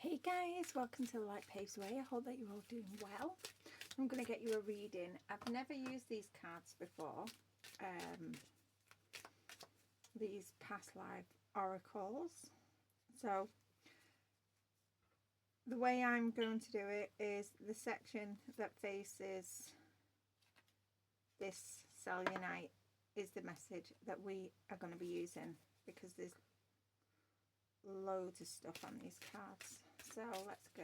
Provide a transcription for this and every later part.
Hey guys, welcome to The Light Paves Way. I hope that you're all doing well. I'm going to get you a reading. I've never used these cards before. These past life oracles. So the way I'm going to do it is the section that faces this selenite is the message that we are going to be using, because there's loads of stuff on these cards. So let's go.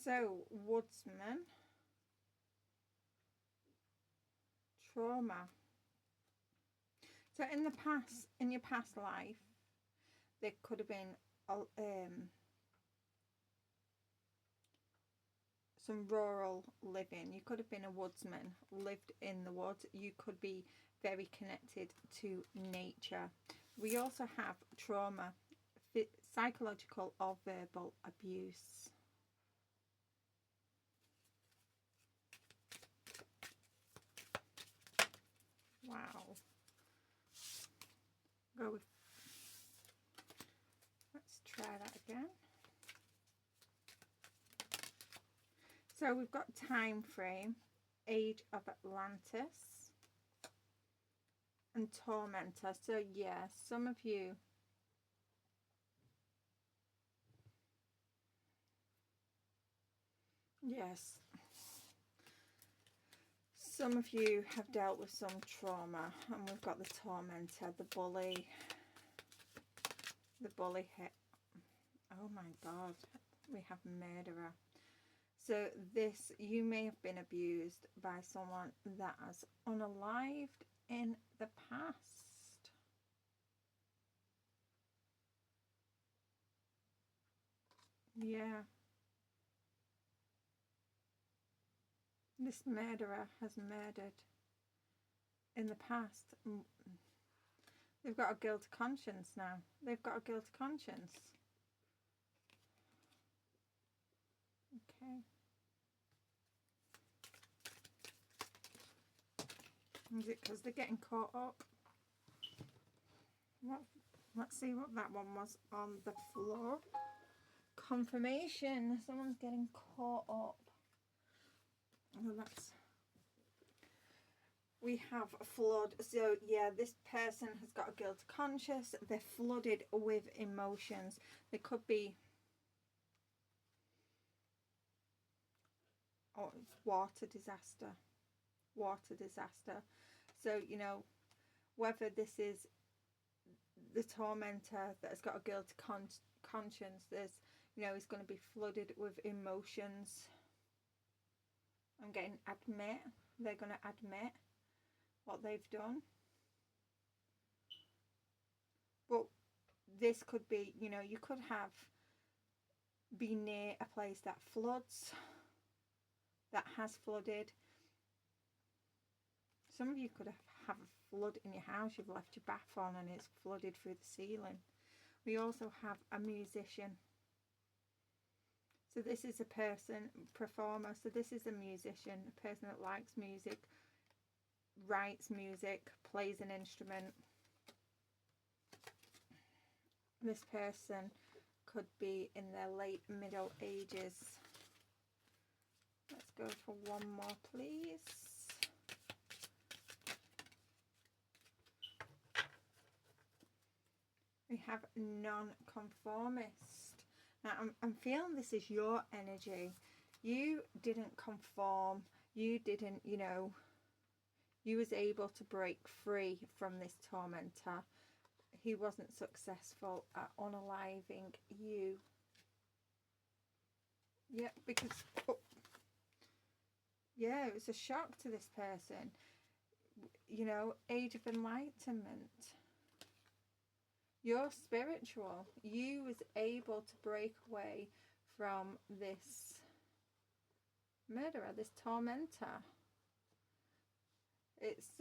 So, woodsman, trauma. So in the past, in your past life, there could have been some rural living. You could have been a woodsman, lived in the woods. You could be very connected to nature. We also have trauma, psychological or verbal abuse. Wow. Go with, let's try that again. So we've got time frame, age of Atlantis, and tormentor. So yeah, some of you, yes, some of you have dealt with some trauma. And we've got the tormentor, the bully hit. Oh my god, we have murderer. So this, you may have been abused by someone that has unalived in the past. Yeah. This murderer has murdered in the past. They've got a guilty conscience now. They've got a guilty conscience. Okay. Is it because they're getting caught up? What? Let's see what that one was on the floor. Confirmation. Someone's getting caught up. Oh, that's... We have a flood. So yeah, this person has got a guilty conscience. They're flooded with emotions. There could be... Oh, it's water disaster. So, you know, whether this is the tormentor that has got a guilty conscience, there's, you know, he's going to be flooded with emotions. I'm getting admit. They're going to admit what they've done. But this could be, you know, you could have been near a place that floods, that has flooded. Some of you could have a flood in your house. You've left your bath on and it's flooded through the ceiling. We also have a musician. So this is a person, performer. So this is a musician, a person that likes music, writes music, plays an instrument. This person could be in their late middle ages. Let's go for one more, please. We have non-conformist. Now, I'm feeling this is your energy. You didn't conform. You didn't, you know, you was able to break free from this tormentor. He wasn't successful at unaliving you. Yeah, because, oh, yeah, it was a shock to this person. You know, age of enlightenment. You're spiritual. You was able to break away from this murderer, this tormentor. It's,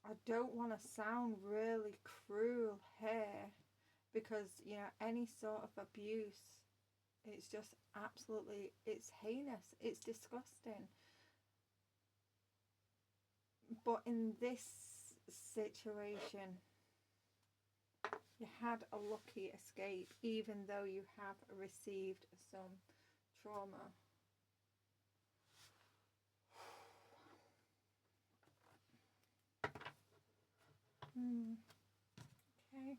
I don't want to sound really cruel here, because, you know, any sort of abuse, it's just absolutely, it's heinous. It's disgusting. But in this situation, you had a lucky escape, even though you have received some trauma. Okay.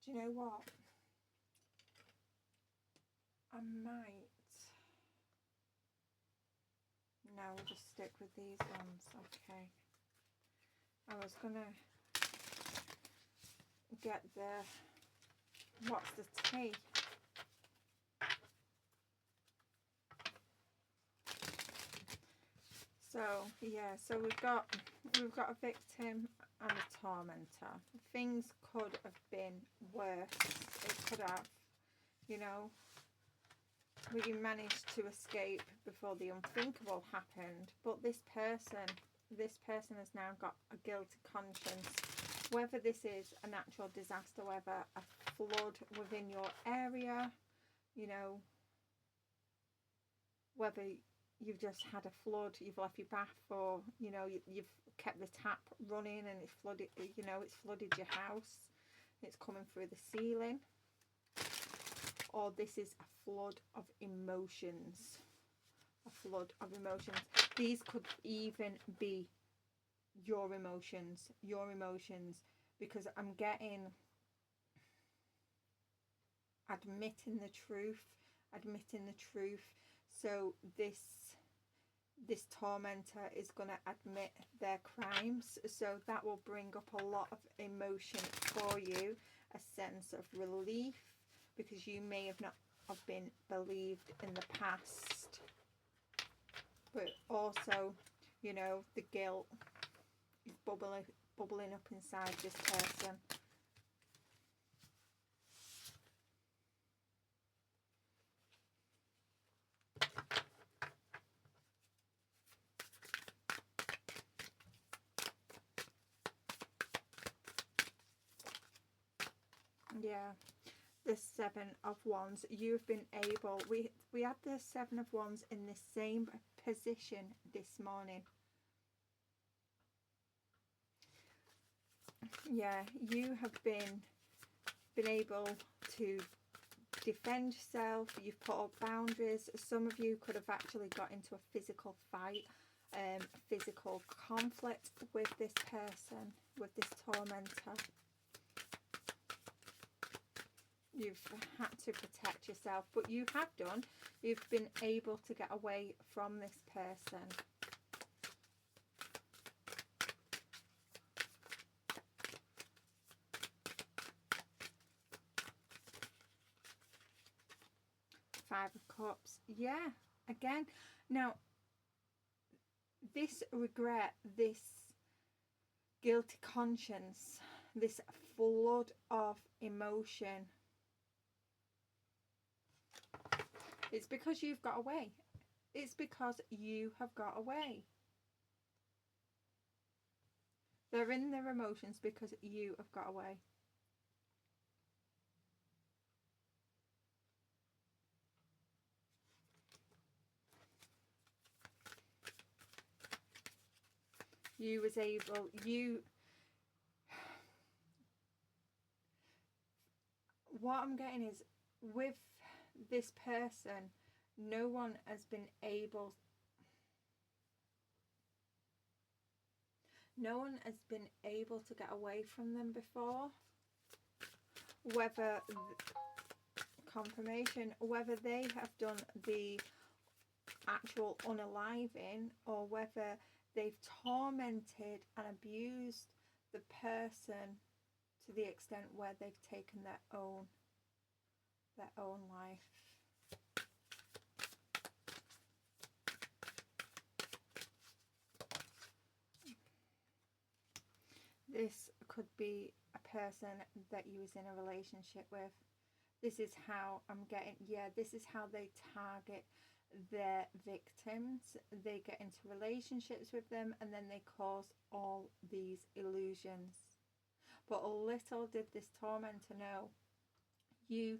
Do you know what? I might. No, we'll just stick with these ones. Okay. I was gonna get the, what's the tea? So yeah, so we've got a victim and a tormentor. Things could have been worse. It could have, you know, we managed to escape before the unthinkable happened. But this person has now got a guilty conscience. Whether this is a natural disaster, whether a flood within your area, you know, whether you've just had a flood, you've left your bath, or, you know, you've kept the tap running and it's flooded, you know, it's flooded your house, it's coming through the ceiling, or this is a flood of emotions. A flood of emotions. These could even be your emotions, because I'm getting admitting the truth. So this tormentor is going to admit their crimes, so that will bring up a lot of emotion for you, a sense of relief, because you may have not have been believed in the past, but also, you know, the guilt is bubbling up inside this person. Yeah, the Seven of Wands. You've been able, we had the Seven of Wands in the same position this morning. Yeah, you have been able to defend yourself. You've put up boundaries. Some of you could have actually got into a physical fight, physical conflict with this person, with this tormentor. You've had to protect yourself, but you have done. You've been able to get away from this person. Five of Cups. Yeah, again. Now, this regret, this guilty conscience, this flood of emotion, it's because you've got away. It's because you have got away. They're in their emotions because you have got away. You was able, what I'm getting is, with this person, no one has been able to get away from them before. Whether confirmation, whether they have done the actual unaliving, or whether they've tormented and abused the person to the extent where they've taken their own life. This could be a person that you was in a relationship with. This is how I'm getting, yeah, this is how they target their victims. They get into relationships with them and then they cause all these illusions. But little did this tormentor know, you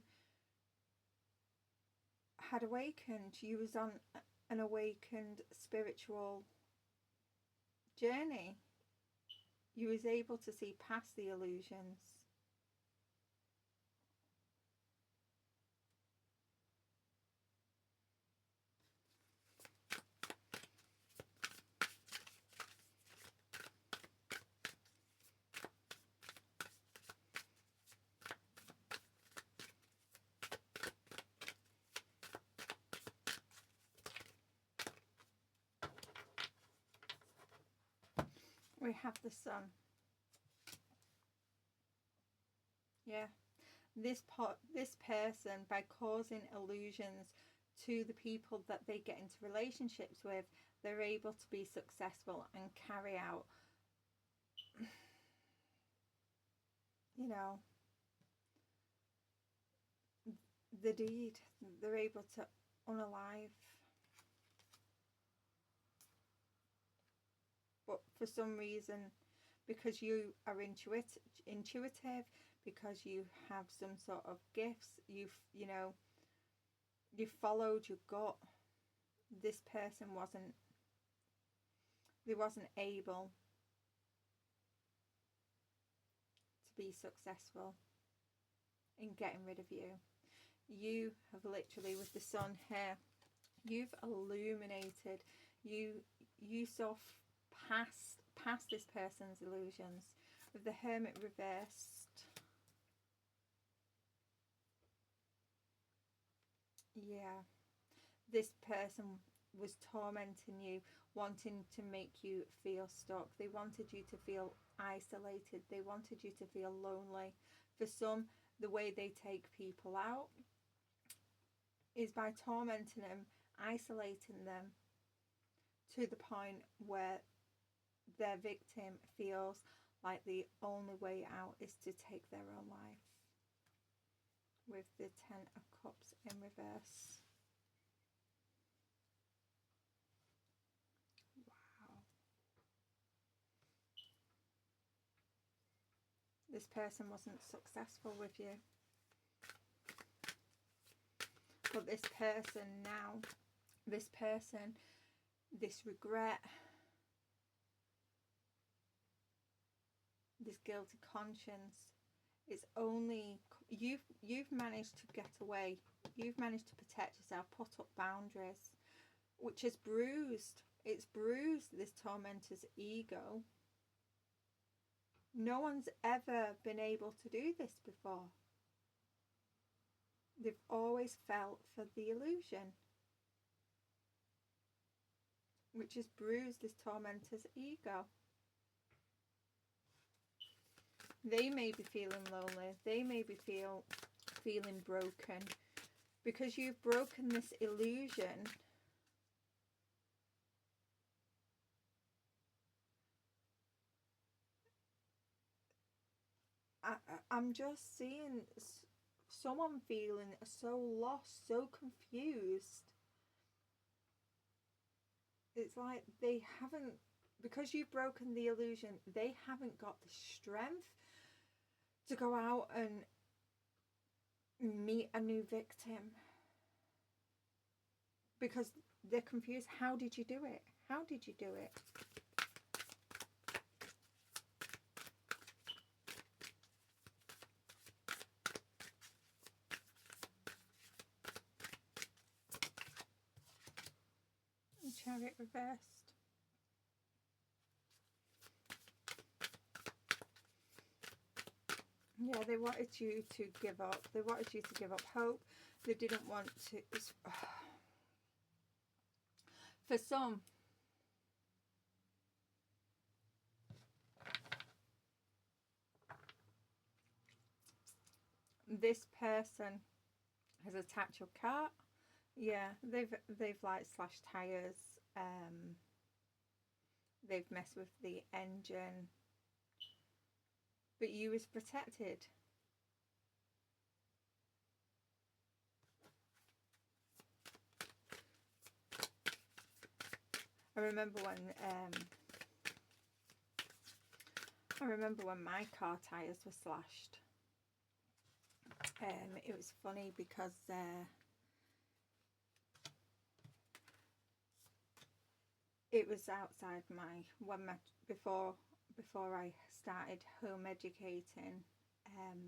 had awakened. You was on an awakened spiritual journey. You was able to see past the illusions. We have the sun. Yeah. This person, by causing illusions to the people that they get into relationships with, they're able to be successful and carry out, you know, the deed. They're able to unalive. But for some reason, because you are intuitive, because you have some sort of gifts, you followed your gut, this person wasn't able to be successful in getting rid of you. You have literally, with the sun here, you've illuminated, you saw past this person's illusions. With the Hermit reversed, yeah, this person was tormenting you, wanting to make you feel stuck. They wanted you to feel isolated. They wanted you to feel lonely. For some, the way they take people out is by tormenting them, isolating them, to the point where their victim feels like the only way out is to take their own life. With the Ten of Cups in reverse. Wow. This person wasn't successful with you. But this person now, this regret, this guilty conscience, it's only, you've managed to get away. You've managed to protect yourself, put up boundaries, which is bruised. It's bruised this tormentor's ego. No one's ever been able to do this before. They've always felt for the illusion, which has bruised this tormentor's ego. They may be feeling lonely. They may be feeling broken, because you've broken this illusion. I'm just seeing someone feeling so lost, so confused. It's like they haven't, because you've broken the illusion, they haven't got the strength to go out and meet a new victim, because they're confused. How did you do it? How did you do it? Chariot reversed. Yeah, they wanted you to give up. They wanted you to give up hope. They didn't want to. For some, this person has attacked your car. Yeah, they've like slashed tires. They've messed with the engine, but you was protected. I remember when my car tires were slashed. It was funny because it was outside before I started home educating,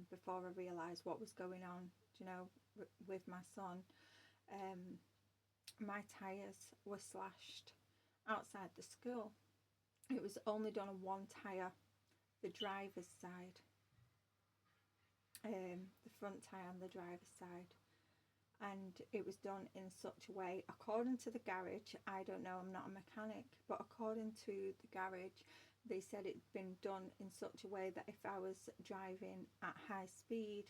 before I realised what was going on, you know, with my son. My tyres were slashed outside the school. It was only done on one tyre, the driver's side, the front tyre on the driver's side, and it was done in such a way, according to the garage, I don't know, I'm not a mechanic, but according to the garage, they said it'd been done in such a way that if I was driving at high speed,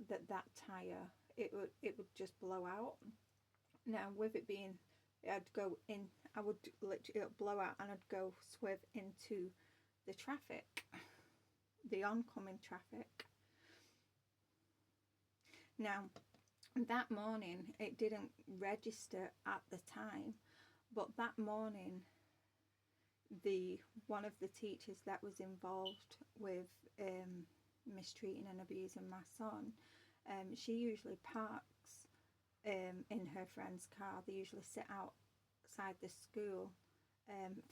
that tyre, it would just blow out. Now, with it being, I'd go in, I would literally blow out, and I'd go swerve into the traffic, the oncoming traffic. Now, that morning, it didn't register at the time, but that morning, one of the teachers that was involved with mistreating and abusing my son, she usually parks in her friend's car. They usually sit outside the school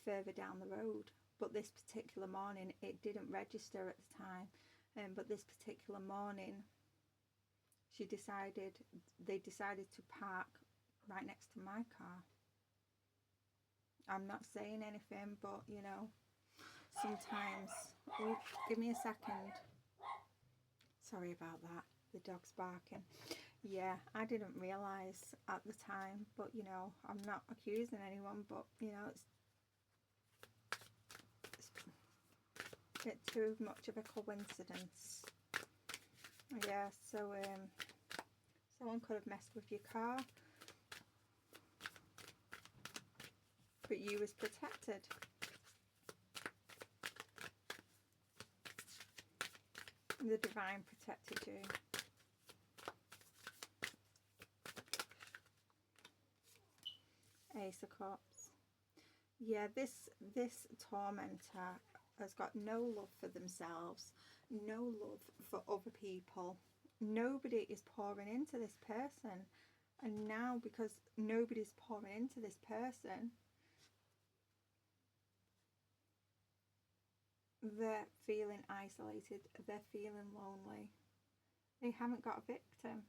further down the road, but this particular morning it didn't register at the time, but this particular morning they decided to park right next to my car. I'm not saying anything, but you know, sometimes, oh, give me a second, sorry about that, the dog's barking. Yeah, I didn't realise at the time, but you know, I'm not accusing anyone, but you know, it's a bit too much of a coincidence. Yeah, so someone could have messed with your car, but you was protected. The divine protected you. Ace of Cups. Yeah, this tormentor has got no love for themselves, no love for other people. Nobody is pouring into this person, and now because nobody's pouring into this person, they're feeling isolated, they're feeling lonely, they haven't got a victim.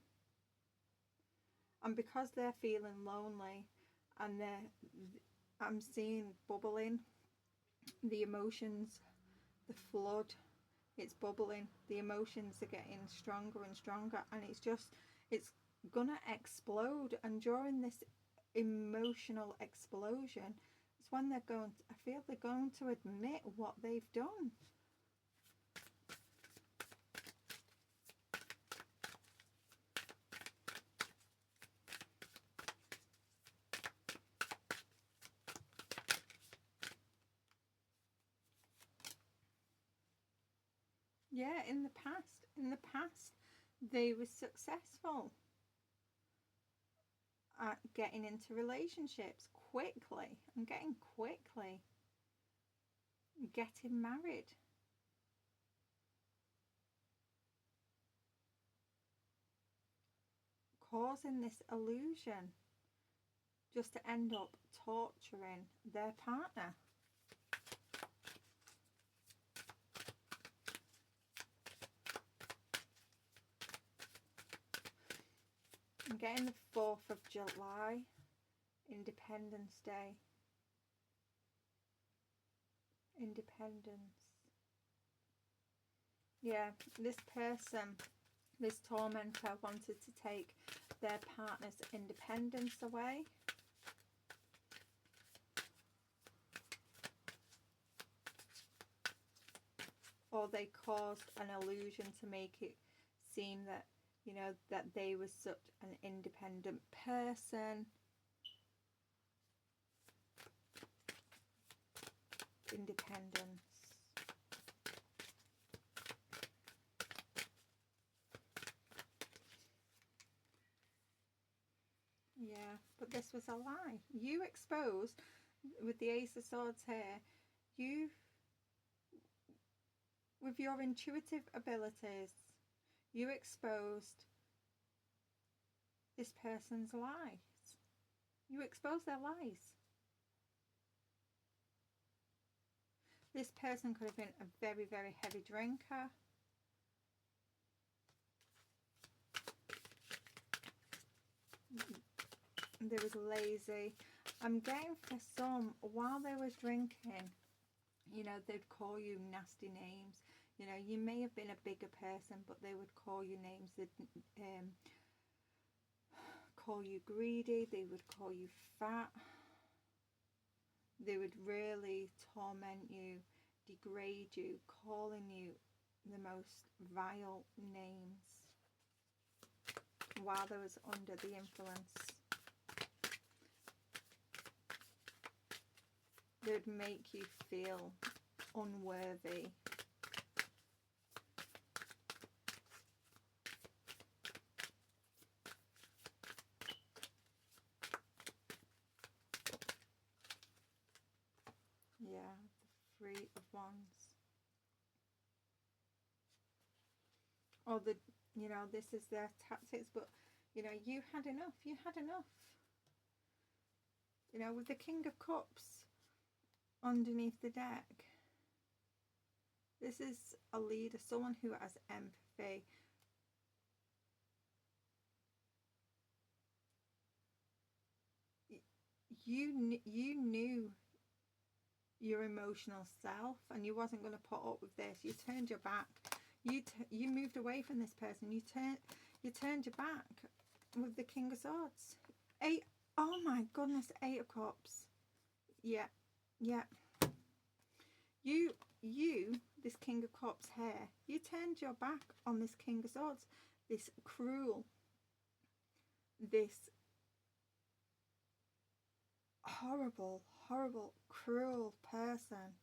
And because they're feeling lonely, and I'm seeing bubbling, the emotions, the flood, it's bubbling, the emotions are getting stronger and stronger, and it's gonna explode. And during this emotional explosion, it's when I feel they're going to admit what they've done. Yeah, in the past, they were successful at getting into relationships quickly and getting married. Causing this illusion just to end up torturing their partner. I'm getting the 4th of July, Independence Day. Independence. Yeah, this person, this tormentor, wanted to take their partner's independence away. Or they caused an illusion to make it seem that, you know, that they were such an independent person. Independence. Yeah, but this was a lie. You exposed, with the Ace of Swords here, with your intuitive abilities, you exposed this person's lies. You exposed their lies. This person could have been a very, very heavy drinker. They was lazy. I'm getting for some, while they was drinking, you know, they'd call you nasty names. You know, you may have been a bigger person, but they would call you names. They'd call you greedy. They would call you fat. They would really torment you, degrade you, calling you the most vile names while they was under the influence. They would make you feel unworthy. Yeah, the Three of Wands. Or the, you know, this is their tactics, but, you know, you had enough. You had enough. You know, with the King of Cups underneath the deck, this is a leader, someone who has empathy. You knew your emotional self, and you wasn't going to put up with this. You turned your back. You moved away from this person. You turned your back with the King of Swords. Oh my goodness, Eight of Cups. Yeah. You, this King of Cups here, you turned your back on this King of Swords, this cruel, this horrible, cruel person.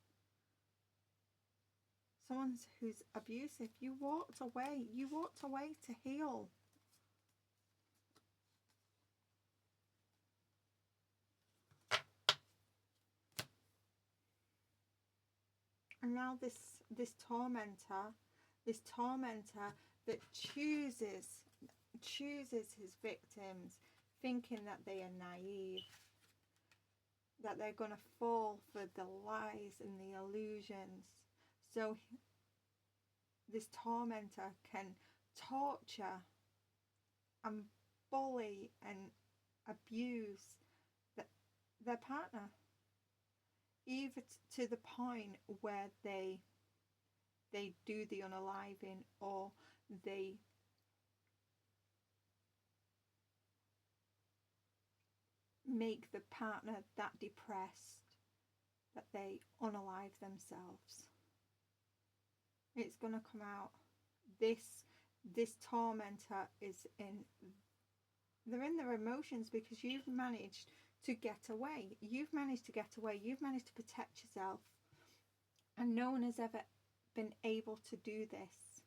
Someone who's abusive. You walked away. You walked away to heal. And now this tormentor that chooses his victims, thinking that they are naive, that they're going to fall for the lies and the illusions. So this tormentor can torture and bully and abuse their partner, even to the point where they do the unaliving, or they make the partner that depressed that they unalive themselves. It's going to come out. This tormentor they're in their emotions, because you've managed to get away. You've managed to get away. You've managed to protect yourself. And no one has ever been able to do this.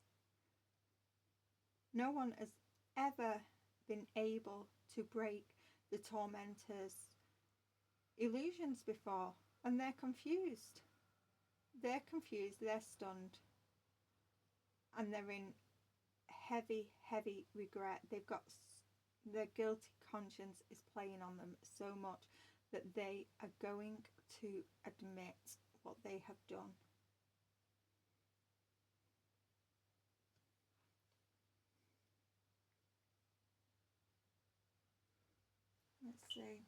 No one has ever been able to break the tormentor's illusions before. And they're confused. They're confused. They're stunned. And they're in heavy regret. They've got, their guilty conscience is playing on them so much that they are going to admit what they have done. Let's see.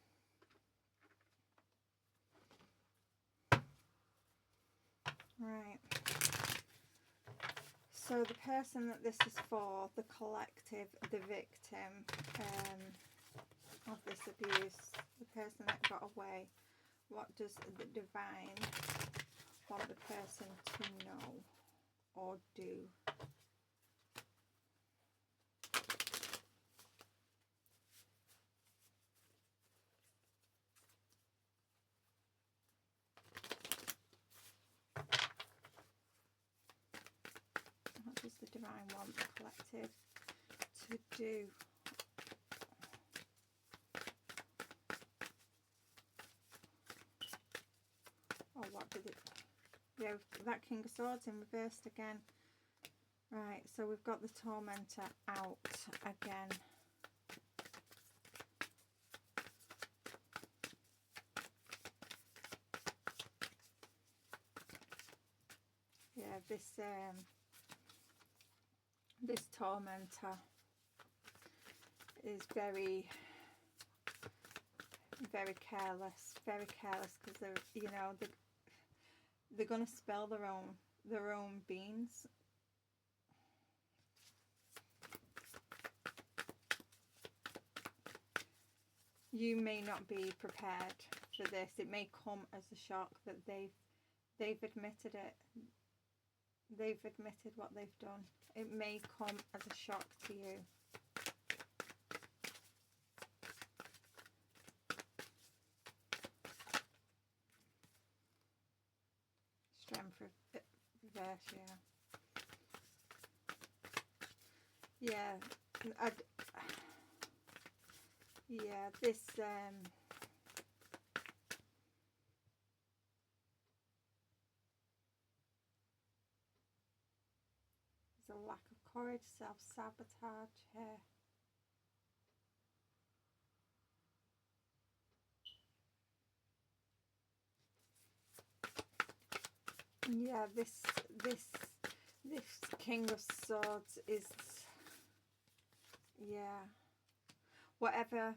Right. So the person that this is for, the collective, the victim of this abuse, the person that got away, what does the divine want the person to know or do? What does the divine want the collective to do? Oh, what did it? Yeah, that King of Swords in reversed again. Right, so we've got the tormentor out again. this tormentor is very careless, because they're, you know, they're going to spill their own beans. You may not be prepared for this. It may come as a shock that they've admitted it. They've admitted what they've done. It may come as a shock to you. Strength reverse, yeah. Yeah, this there's a lack of courage, self-sabotage here. Yeah, this King of Swords is, yeah, whatever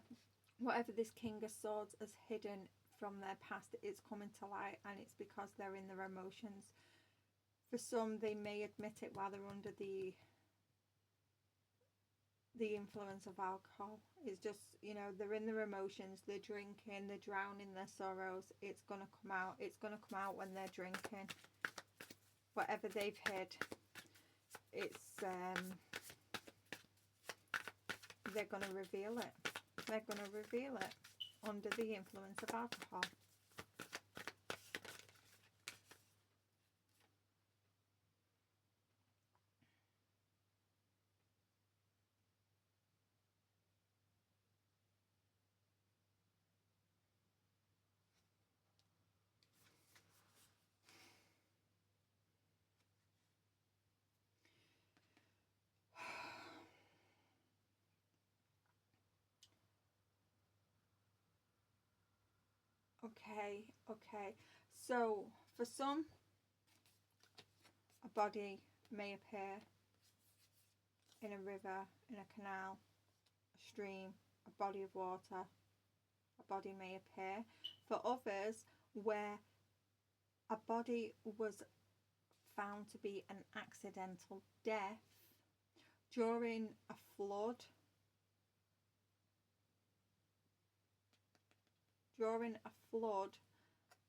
this King of Swords has hidden from their past, it's coming to light, and it's because they're in their emotions. For some, they may admit it while they're under the influence of alcohol. It's just, you know, they're in their emotions, they're drinking, they're drowning their sorrows. It's going to come out. It's going to come out when they're drinking. Whatever they've hid, it's they're going to reveal it. They're going to reveal it under the influence of alcohol. Okay. So for some, a body may appear in a river, in a canal, a stream, a body of water. A body may appear. For others, where a body was found to be an accidental death during a flood,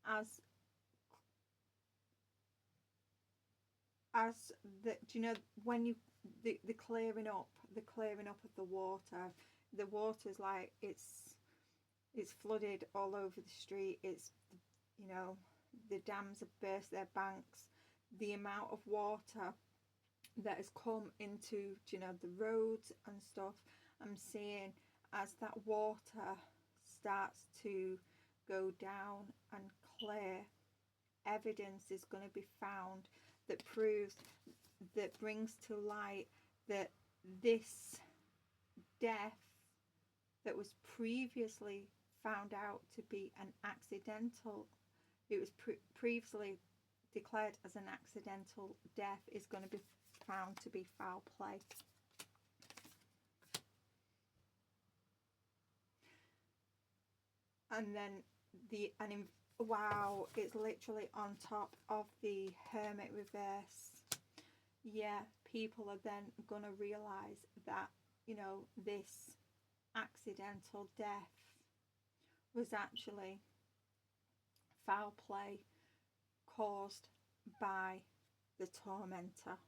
as the, do you know, when you the clearing up of the water's like, it's flooded all over the street. It's, you know, the dams have burst their banks. The amount of water that has come into, you know, the roads and stuff, I'm seeing as that water starts to go down and clear, evidence is going to be found that proves, that brings to light that this death that was previously found out to be an accidental, it was previously declared as an accidental death, is going to be found to be foul play. And then wow, it's literally on top of the Hermit reverse. Yeah, people are then going to realise that, you know, this accidental death was actually foul play caused by the tormentor,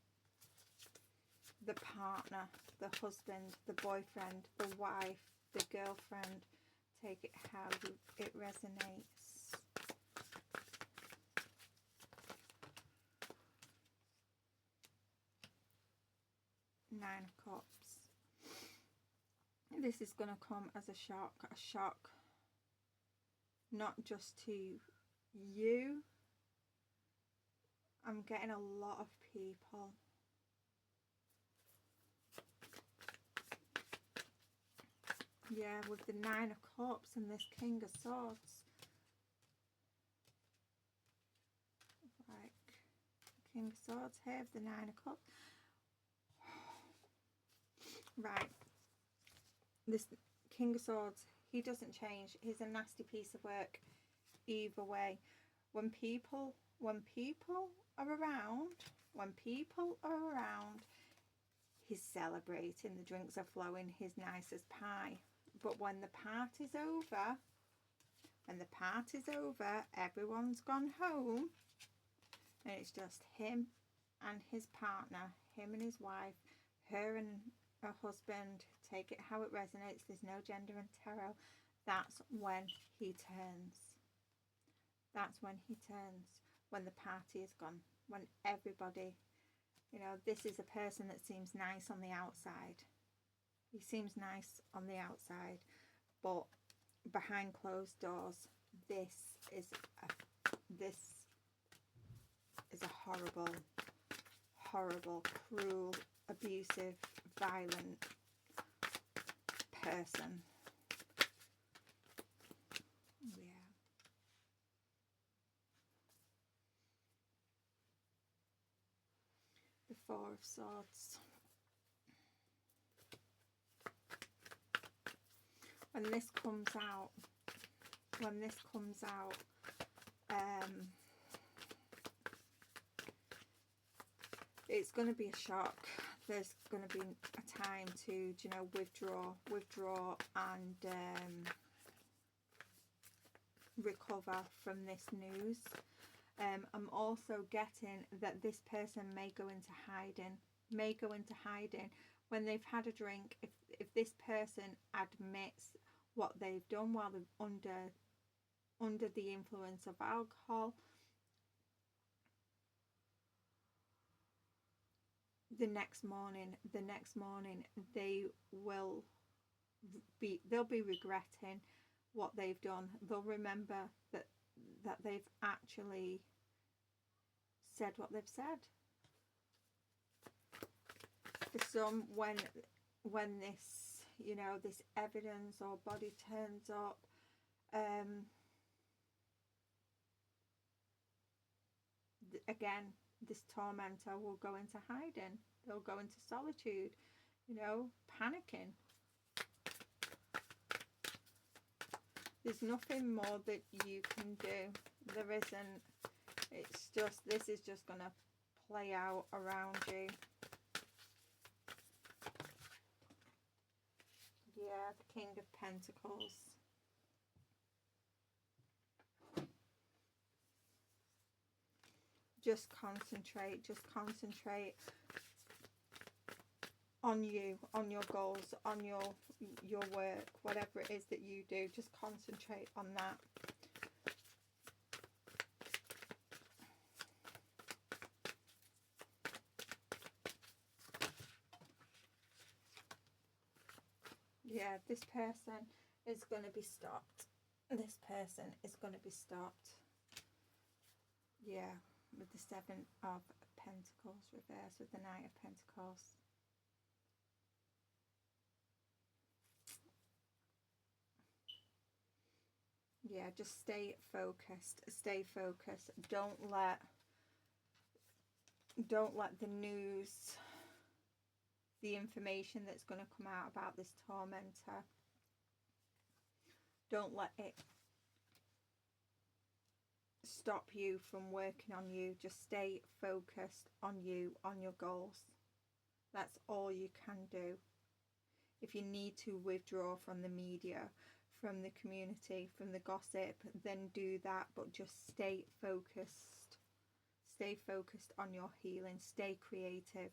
the partner, the husband, the boyfriend, the wife, the girlfriend. Take it how it resonates. Nine of Cups. This is going to come as a shock, not just to you. I'm getting a lot of people. Yeah, with the Nine of Cups and this King of Swords. Like, King of Swords here, the Nine of Cups. Right. This King of Swords, he doesn't change. He's a nasty piece of work either way. When people are around, he's celebrating, the drinks are flowing, he's nice as pie. But when the party's over, everyone's gone home, and it's just him and his partner, him and his wife, her and her husband, take it how it resonates, there's no gender in tarot. That's when he turns. That's when he turns, when the party is gone, when everybody, you know, this is a person that seems nice on the outside. He seems nice on the outside, but behind closed doors, this is a horrible, horrible, cruel, abusive, violent person. Yeah. The Four of Swords. When this comes out, it's going to be a shock. There's going to be a time to, you know, withdraw and recover from this news. I'm also getting that this person may go into hiding when they've had a drink. If this person admits what they've done while they're under the influence of alcohol, the next morning they'll be regretting what they've done. They'll remember that they've actually said what they've said. For some, when this, you know, this evidence or body turns up, again, this tormentor will go into hiding. They'll go into solitude, you know, panicking. There's nothing more that you can do. There isn't. It's just, this is just going to play out around you. Yeah, the King of Pentacles. Just concentrate on you, on your goals, on your work, whatever it is that you do. Just concentrate on that. Yeah, this person is going to be stopped. This person is going to be stopped. Yeah, with the Seven of Pentacles reversed, with the Knight of Pentacles. Yeah, just stay focused. Stay focused. Don't let the news, the information that's going to come out about this tormentor, don't let it stop you from working on you. Just stay focused on you, on your goals. That's all you can do. If you need to withdraw from the media, from the community, from the gossip, then do that, but just stay focused. Stay focused on your healing. Stay creative.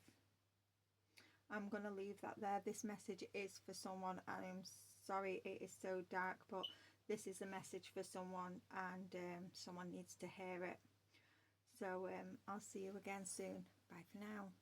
I'm going to leave that there. This message is for someone. I'm sorry it is so dark, but this is a message for someone, and someone needs to hear it. So I'll see you again soon. Bye for now.